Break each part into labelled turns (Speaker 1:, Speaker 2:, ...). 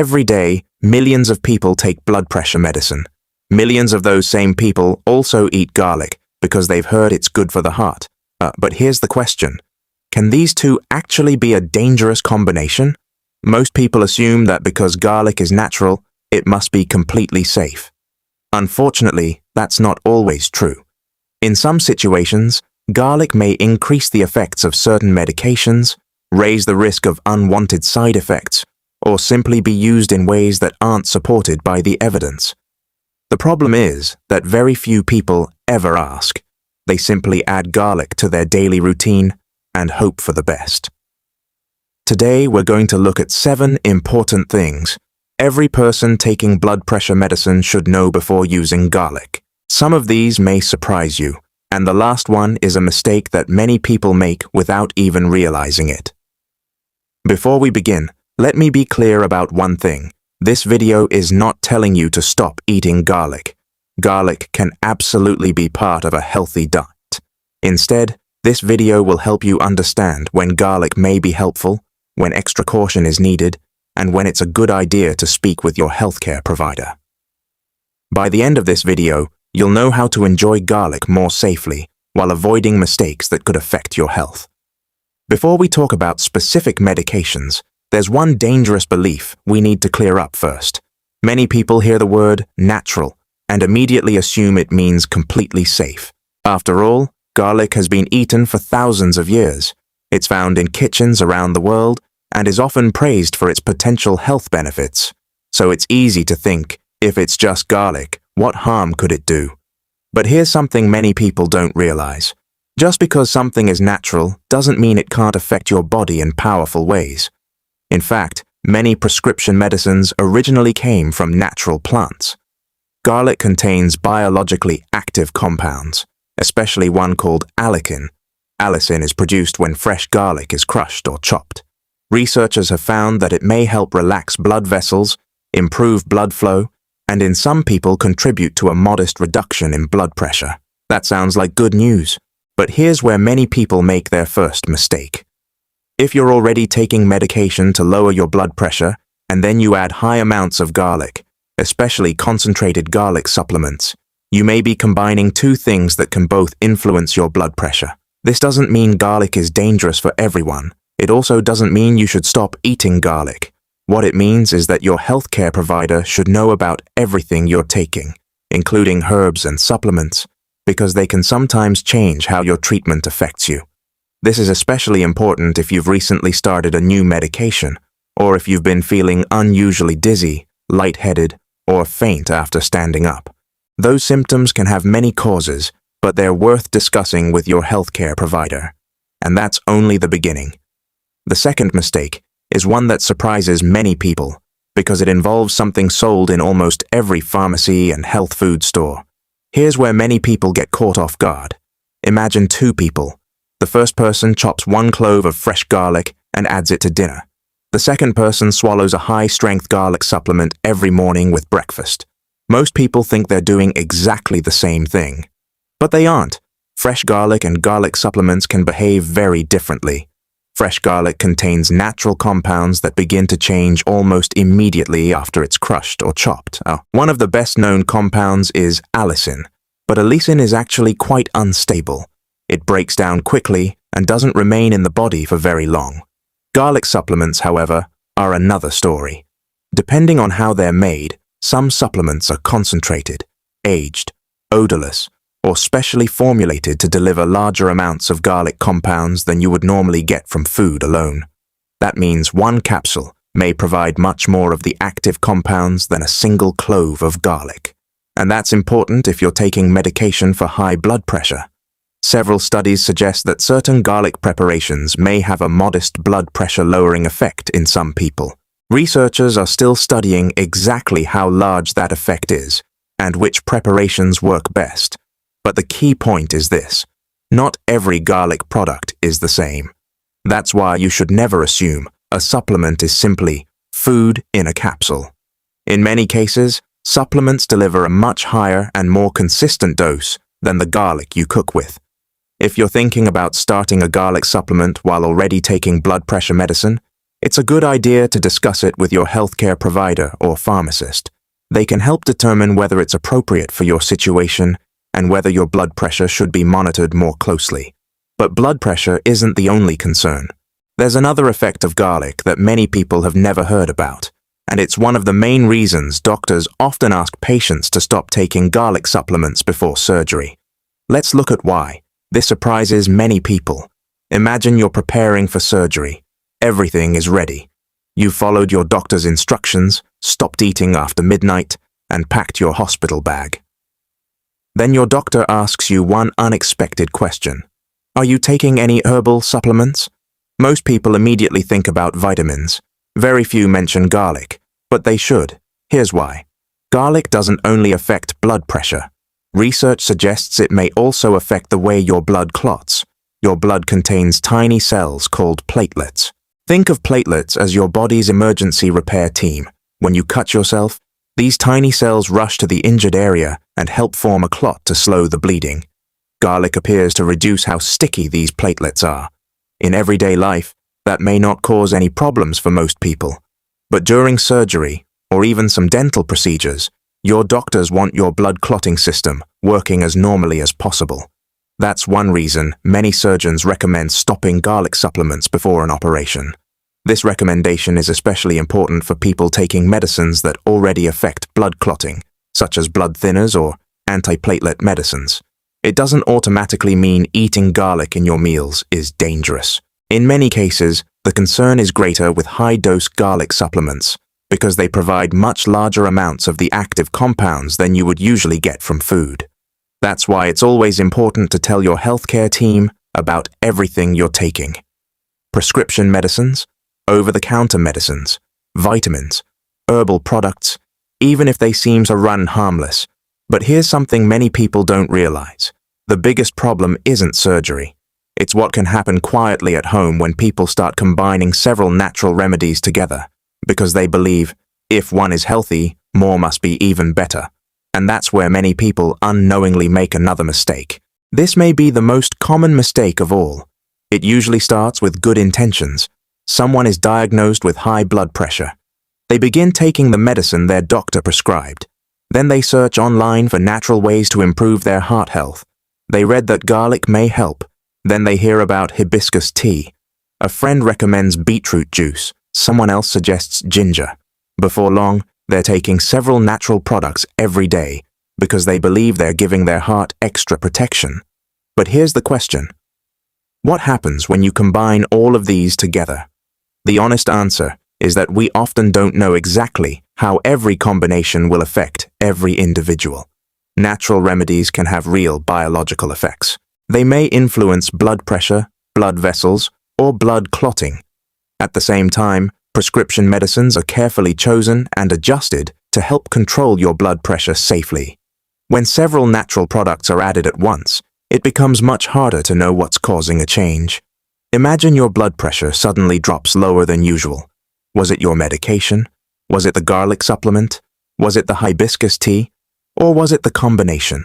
Speaker 1: Every day, millions of people take blood pressure medicine. Millions of those same people also eat garlic because they've heard it's good for the heart. But here's the question. Can these two actually be a dangerous combination? Most people assume that because garlic is natural, it must be completely safe. Unfortunately, that's not always true. In some situations, garlic may increase the effects of certain medications, raise the risk of unwanted side effects, or simply be used in ways that aren't supported by the evidence. The problem is that very few people ever ask. They simply add garlic to their daily routine and hope for the best. Today, we're going to look at 7 important things every person taking blood pressure medicine should know before using garlic. Some of these may surprise you, and the last one is a mistake that many people make without even realizing it. Before we begin, let me be clear about one thing. This video is not telling you to stop eating garlic. Garlic can absolutely be part of a healthy diet. Instead, this video will help you understand when garlic may be helpful, when extra caution is needed, and when it's a good idea to speak with your healthcare provider. By the end of this video, you'll know how to enjoy garlic more safely while avoiding mistakes that could affect your health. Before we talk about specific medications, there's one dangerous belief we need to clear up first. Many people hear the word natural and immediately assume it means completely safe. After all, garlic has been eaten for thousands of years. It's found in kitchens around the world and is often praised for its potential health benefits. So it's easy to think, if it's just garlic, what harm could it do? But here's something many people don't realize. Just because something is natural doesn't mean it can't affect your body in powerful ways. In fact, many prescription medicines originally came from natural plants. Garlic contains biologically active compounds, especially one called allicin. Allicin is produced when fresh garlic is crushed or chopped. Researchers have found that it may help relax blood vessels, improve blood flow, and in some people contribute to a modest reduction in blood pressure. That sounds like good news, but here's where many people make their first mistake. If you're already taking medication to lower your blood pressure, and then you add high amounts of garlic, especially concentrated garlic supplements, you may be combining two things that can both influence your blood pressure. This doesn't mean garlic is dangerous for everyone. It also doesn't mean you should stop eating garlic. What it means is that your healthcare provider should know about everything you're taking, including herbs and supplements, because they can sometimes change how your treatment affects you. This is especially important if you've recently started a new medication, or if you've been feeling unusually dizzy, lightheaded, or faint after standing up. Those symptoms can have many causes, but they're worth discussing with your healthcare provider. And that's only the beginning. The second mistake is one that surprises many people because it involves something sold in almost every pharmacy and health food store. Here's where many people get caught off guard. Imagine 2 people. The first person chops 1 clove of fresh garlic and adds it to dinner. The second person swallows a high-strength garlic supplement every morning with breakfast. Most people think they're doing exactly the same thing. But they aren't. Fresh garlic and garlic supplements can behave very differently. Fresh garlic contains natural compounds that begin to change almost immediately after it's crushed or chopped. One of the best-known compounds is allicin, but allicin is actually quite unstable. It breaks down quickly and doesn't remain in the body for very long. Garlic supplements, however, are another story. Depending on how they're made, some supplements are concentrated, aged, odorless, or specially formulated to deliver larger amounts of garlic compounds than you would normally get from food alone. That means 1 capsule may provide much more of the active compounds than a single clove of garlic. And that's important if you're taking medication for high blood pressure. Several studies suggest that certain garlic preparations may have a modest blood pressure lowering effect in some people. Researchers are still studying exactly how large that effect is and which preparations work best. But the key point is this: not every garlic product is the same. That's why you should never assume a supplement is simply food in a capsule. In many cases, supplements deliver a much higher and more consistent dose than the garlic you cook with. If you're thinking about starting a garlic supplement while already taking blood pressure medicine, It's a good idea to discuss it with your healthcare provider or pharmacist. They can help determine whether it's appropriate for your situation and whether your blood pressure should be monitored more closely. But blood pressure isn't the only concern. There's another effect of garlic that many people have never heard about, and it's one of the main reasons doctors often ask patients to stop taking garlic supplements before surgery. Let's look at why. This surprises many people. Imagine you're preparing for surgery. Everything is ready. You've followed your doctor's instructions, stopped eating after midnight, and packed your hospital bag. Then your doctor asks you one unexpected question. Are you taking any herbal supplements? Most people immediately think about vitamins. Very few mention garlic, but they should. Here's why. Garlic doesn't only affect blood pressure. Research suggests it may also affect the way your blood clots. Your blood contains tiny cells called platelets. Think of platelets as your body's emergency repair team. When you cut yourself, these tiny cells rush to the injured area and help form a clot to slow the bleeding. Garlic appears to reduce how sticky these platelets are. In everyday life, that may not cause any problems for most people. But during surgery, or even some dental procedures, your doctors want your blood clotting system working as normally as possible. That's one reason many surgeons recommend stopping garlic supplements before an operation. This recommendation is especially important for people taking medicines that already affect blood clotting, such as blood thinners or antiplatelet medicines. It doesn't automatically mean eating garlic in your meals is dangerous. In many cases, the concern is greater with high-dose garlic supplements because they provide much larger amounts of the active compounds than you would usually get from food. That's why it's always important to tell your healthcare team about everything you're taking. Prescription medicines, over-the-counter medicines, vitamins, herbal products, even if they seem to run harmless. But here's something many people don't realize. The biggest problem isn't surgery. It's what can happen quietly at home when people start combining several natural remedies together, because they believe, if one is healthy, more must be even better. And that's where many people unknowingly make another mistake. This may be the most common mistake of all. It usually starts with good intentions. Someone is diagnosed with high blood pressure. They begin taking the medicine their doctor prescribed. Then they search online for natural ways to improve their heart health. They read that garlic may help. Then they hear about hibiscus tea. A friend recommends beetroot juice. Someone else suggests ginger. Before long, they're taking several natural products every day because they believe they're giving their heart extra protection. But here's the question. What happens when you combine all of these together? The honest answer is that we often don't know exactly how every combination will affect every individual. Natural remedies can have real biological effects. They may influence blood pressure, blood vessels, or blood clotting. At the same time, prescription medicines are carefully chosen and adjusted to help control your blood pressure safely. When several natural products are added at once, it becomes much harder to know what's causing a change. Imagine your blood pressure suddenly drops lower than usual. Was it your medication? Was it the garlic supplement? Was it the hibiscus tea? Or was it the combination?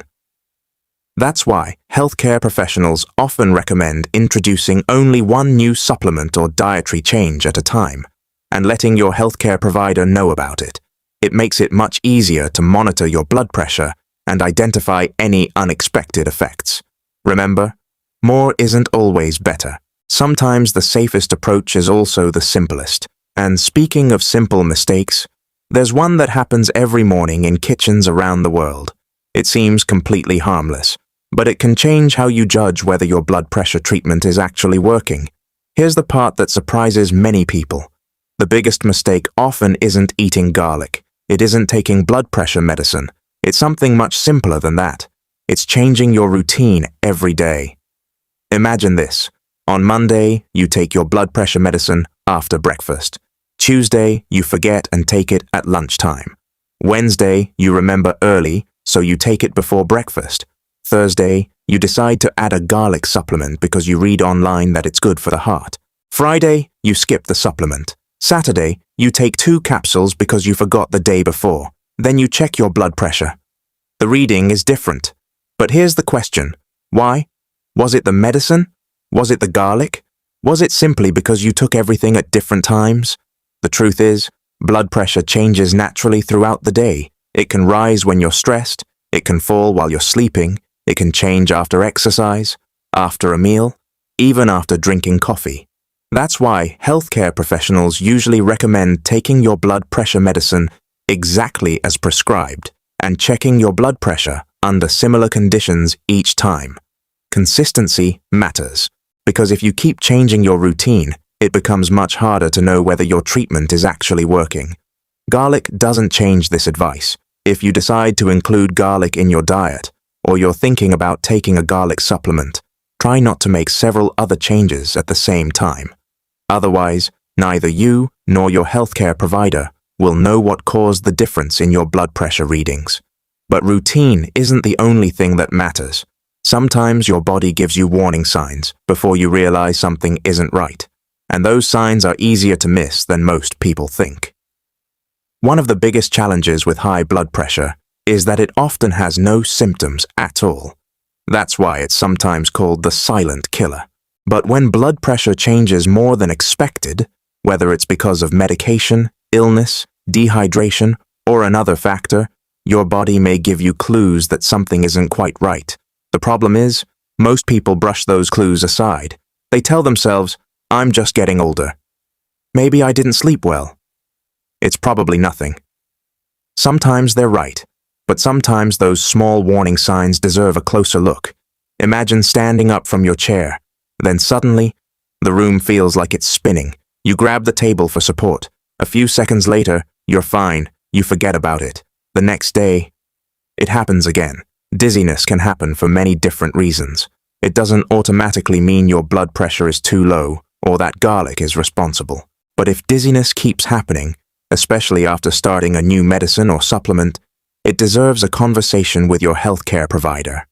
Speaker 1: That's why healthcare professionals often recommend introducing only one new supplement or dietary change at a time, and letting your healthcare provider know about it. It makes it much easier to monitor your blood pressure and identify any unexpected effects. Remember, more isn't always better. Sometimes the safest approach is also the simplest. And speaking of simple mistakes, there's one that happens every morning in kitchens around the world. It seems completely harmless, but it can change how you judge whether your blood pressure treatment is actually working. Here's the part that surprises many people. The biggest mistake often isn't eating garlic. It isn't taking blood pressure medicine. It's something much simpler than that. It's changing your routine every day. Imagine this. On Monday, you take your blood pressure medicine after breakfast. Tuesday, you forget and take it at lunchtime. Wednesday, you remember early, so you take it before breakfast. Thursday, you decide to add a garlic supplement because you read online that it's good for the heart. Friday, you skip the supplement. Saturday, you take 2 capsules because you forgot the day before. Then you check your blood pressure. The reading is different. But here's the question. Why? Was it the medicine? Was it the garlic? Was it simply because you took everything at different times? The truth is, blood pressure changes naturally throughout the day. It can rise when you're stressed, it can fall while you're sleeping, it can change after exercise, after a meal, even after drinking coffee. That's why healthcare professionals usually recommend taking your blood pressure medicine exactly as prescribed and checking your blood pressure under similar conditions each time. Consistency matters, because if you keep changing your routine, it becomes much harder to know whether your treatment is actually working. Garlic doesn't change this advice. If you decide to include garlic in your diet, or you're thinking about taking a garlic supplement, try not to make several other changes at the same time. Otherwise, neither you nor your healthcare provider will know what caused the difference in your blood pressure readings. But routine isn't the only thing that matters. Sometimes your body gives you warning signs before you realize something isn't right, and those signs are easier to miss than most people think. One of the biggest challenges with high blood pressure is that it often has no symptoms at all. That's why it's sometimes called the silent killer. But when blood pressure changes more than expected, whether it's because of medication, illness, dehydration, or another factor, your body may give you clues that something isn't quite right. The problem is, most people brush those clues aside. They tell themselves, "I'm just getting older. Maybe I didn't sleep well." It's probably nothing. Sometimes they're right, but sometimes those small warning signs deserve a closer look. Imagine standing up from your chair. Then suddenly, the room feels like it's spinning. You grab the table for support. A few seconds later, you're fine. You forget about it. The next day, it happens again. Dizziness can happen for many different reasons. It doesn't automatically mean your blood pressure is too low or that garlic is responsible. But if dizziness keeps happening, especially after starting a new medicine or supplement, it deserves a conversation with your healthcare provider.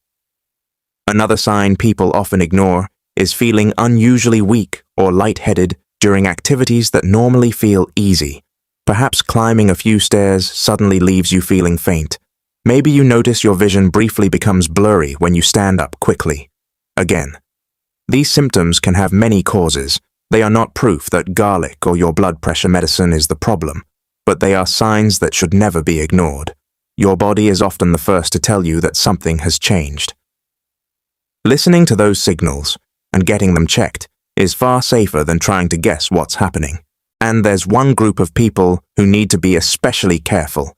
Speaker 1: Another sign people often ignore is feeling unusually weak or lightheaded during activities that normally feel easy. Perhaps climbing a few stairs suddenly leaves you feeling faint. Maybe you notice your vision briefly becomes blurry when you stand up quickly. Again, these symptoms can have many causes. They are not proof that garlic or your blood pressure medicine is the problem, but they are signs that should never be ignored. Your body is often the first to tell you that something has changed. Listening to those signals and getting them checked is far safer than trying to guess what's happening. And there's one group of people who need to be especially careful,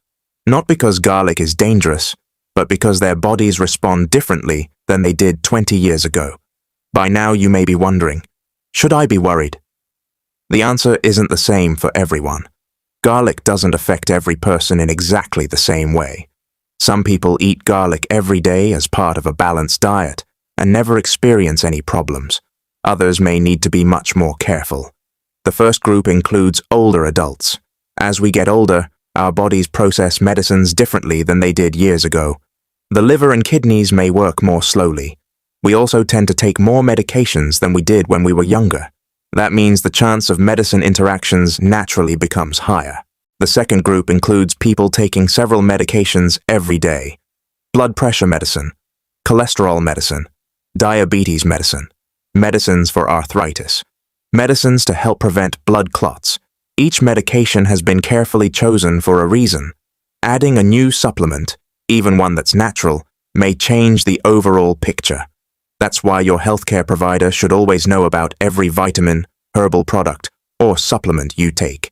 Speaker 1: not because garlic is dangerous, but because their bodies respond differently than they did 20 years ago. By now you may be wondering, should I be worried? The answer isn't the same for everyone. Garlic doesn't affect every person in exactly the same way. Some people eat garlic every day as part of a balanced diet and never experience any problems. Others may need to be much more careful. The first group includes older adults. As we get older, our bodies process medicines differently than they did years ago. The liver and kidneys may work more slowly. We also tend to take more medications than we did when we were younger. That means the chance of medicine interactions naturally becomes higher. The second group includes people taking several medications every day. Blood pressure medicine, cholesterol medicine, diabetes medicine, medicines for arthritis, medicines to help prevent blood clots. Each medication has been carefully chosen for a reason. Adding a new supplement, even one that's natural, may change the overall picture. That's why your healthcare provider should always know about every vitamin, herbal product, or supplement you take.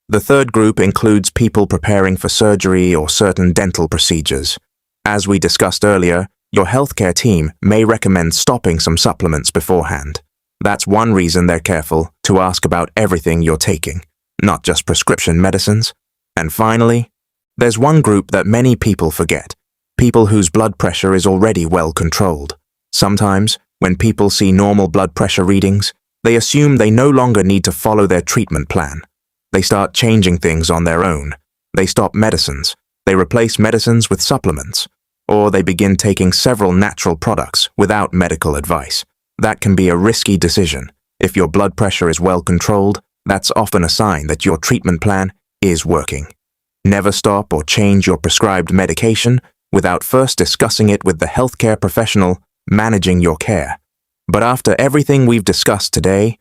Speaker 1: The third group includes people preparing for surgery or certain dental procedures. As we discussed earlier, your healthcare team may recommend stopping some supplements beforehand. That's one reason they're careful to ask about everything you're taking, not just prescription medicines. And finally, there's one group that many people forget, people whose blood pressure is already well controlled. Sometimes, when people see normal blood pressure readings, they assume they no longer need to follow their treatment plan. They start changing things on their own. They stop medicines. They replace medicines with supplements. Or they begin taking several natural products without medical advice. That can be a risky decision. If your blood pressure is well controlled, that's often a sign that your treatment plan is working. Never stop or change your prescribed medication without first discussing it with the healthcare professional managing your care. But after everything we've discussed today,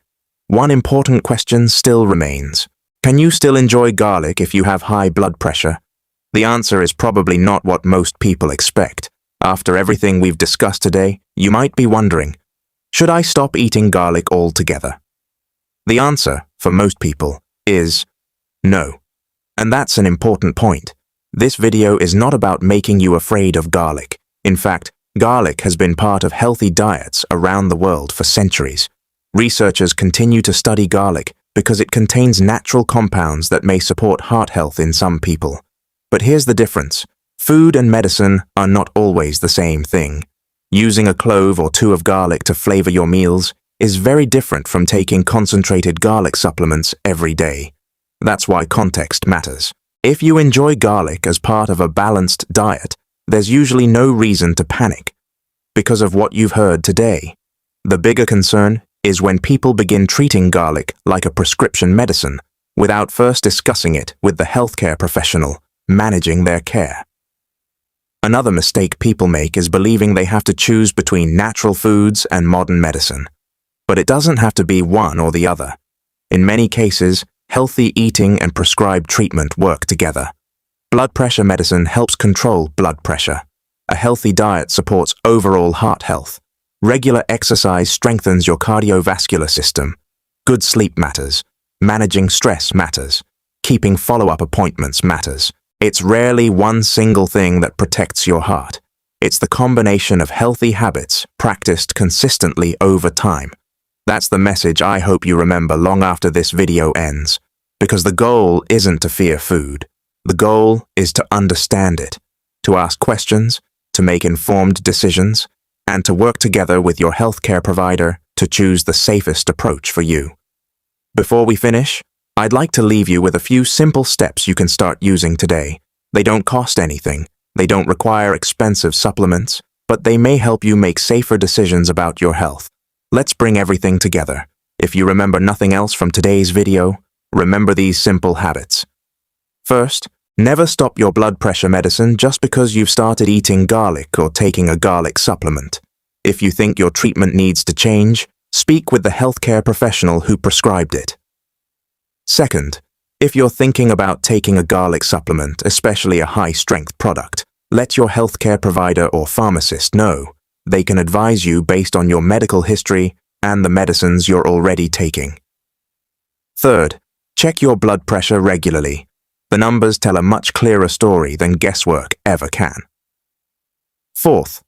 Speaker 1: one important question still remains. Can you still enjoy garlic if you have high blood pressure? The answer is probably not what most people expect. After everything we've discussed today, you might be wondering, should I stop eating garlic altogether? The answer, for most people, is no. And that's an important point. This video is not about making you afraid of garlic. In fact, garlic has been part of healthy diets around the world for centuries. Researchers continue to study garlic because it contains natural compounds that may support heart health in some people. But here's the difference. Food and medicine are not always the same thing. Using a clove or two of garlic to flavor your meals is very different from taking concentrated garlic supplements every day. That's why context matters. If you enjoy garlic as part of a balanced diet, there's usually no reason to panic because of what you've heard today. The bigger concern is when people begin treating garlic like a prescription medicine without first discussing it with the healthcare professional managing their care. Another mistake people make is believing they have to choose between natural foods and modern medicine. But it doesn't have to be one or the other. In many cases, healthy eating and prescribed treatment work together. Blood pressure medicine helps control blood pressure. A healthy diet supports overall heart health. Regular exercise strengthens your cardiovascular system. Good sleep matters. Managing stress matters. Keeping follow-up appointments matters. It's rarely one single thing that protects your heart. It's the combination of healthy habits practiced consistently over time. That's the message I hope you remember long after this video ends. Because the goal isn't to fear food. The goal is to understand it, to ask questions, to make informed decisions, and to work together with your healthcare provider to choose the safest approach for you. Before we finish, I'd like to leave you with a few simple steps you can start using today. They don't cost anything, they don't require expensive supplements, but they may help you make safer decisions about your health. Let's bring everything together. If you remember nothing else from today's video, remember these simple habits. First, never stop your blood pressure medicine just because you've started eating garlic or taking a garlic supplement. If you think your treatment needs to change, speak with the healthcare professional who prescribed it. Second, if you're thinking about taking a garlic supplement, especially a high-strength product, let your healthcare provider or pharmacist know. They can advise you based on your medical history and the medicines you're already taking. Third, check your blood pressure regularly. The numbers tell a much clearer story than guesswork ever can. Fourth,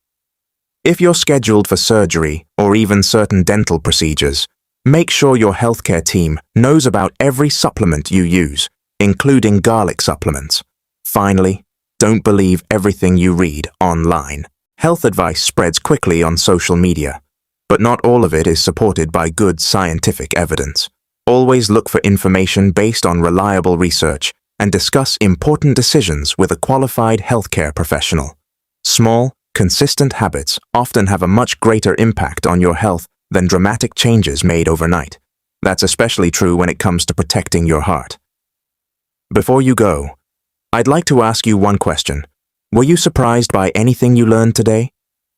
Speaker 1: if you're scheduled for surgery or even certain dental procedures, make sure your healthcare team knows about every supplement you use, including garlic supplements. Finally, don't believe everything you read online. Health advice spreads quickly on social media, but not all of it is supported by good scientific evidence. Always look for information based on reliable research and discuss important decisions with a qualified healthcare professional. Small, consistent habits often have a much greater impact on your health than dramatic changes made overnight. That's especially true when it comes to protecting your heart. Before you go, I'd like to ask you one question. Were you surprised by anything you learned today?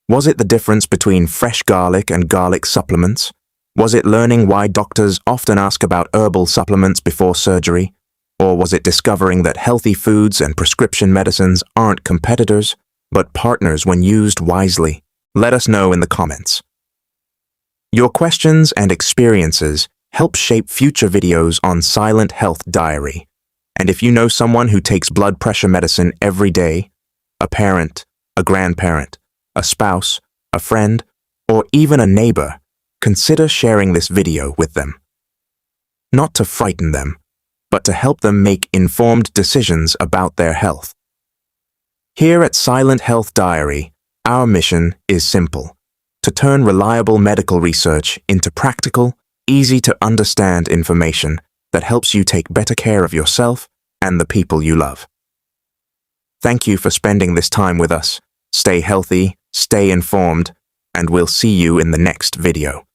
Speaker 1: Was it the difference between fresh garlic and garlic supplements? Was it learning why doctors often ask about herbal supplements before surgery? Or was it discovering that healthy foods and prescription medicines aren't competitors, but partners when used wisely? Let us know in the comments. Your questions and experiences help shape future videos on Silent Health Diary. And if you know someone who takes blood pressure medicine every day, a parent, a grandparent, a spouse, a friend, or even a neighbor, consider sharing this video with them. Not to frighten them, but to help them make informed decisions about their health. Here at Silent Health Diary, our mission is simple: to turn reliable medical research into practical, easy-to-understand information that helps you take better care of yourself and the people you love. Thank you for spending this time with us. Stay healthy, stay informed, and we'll see you in the next video.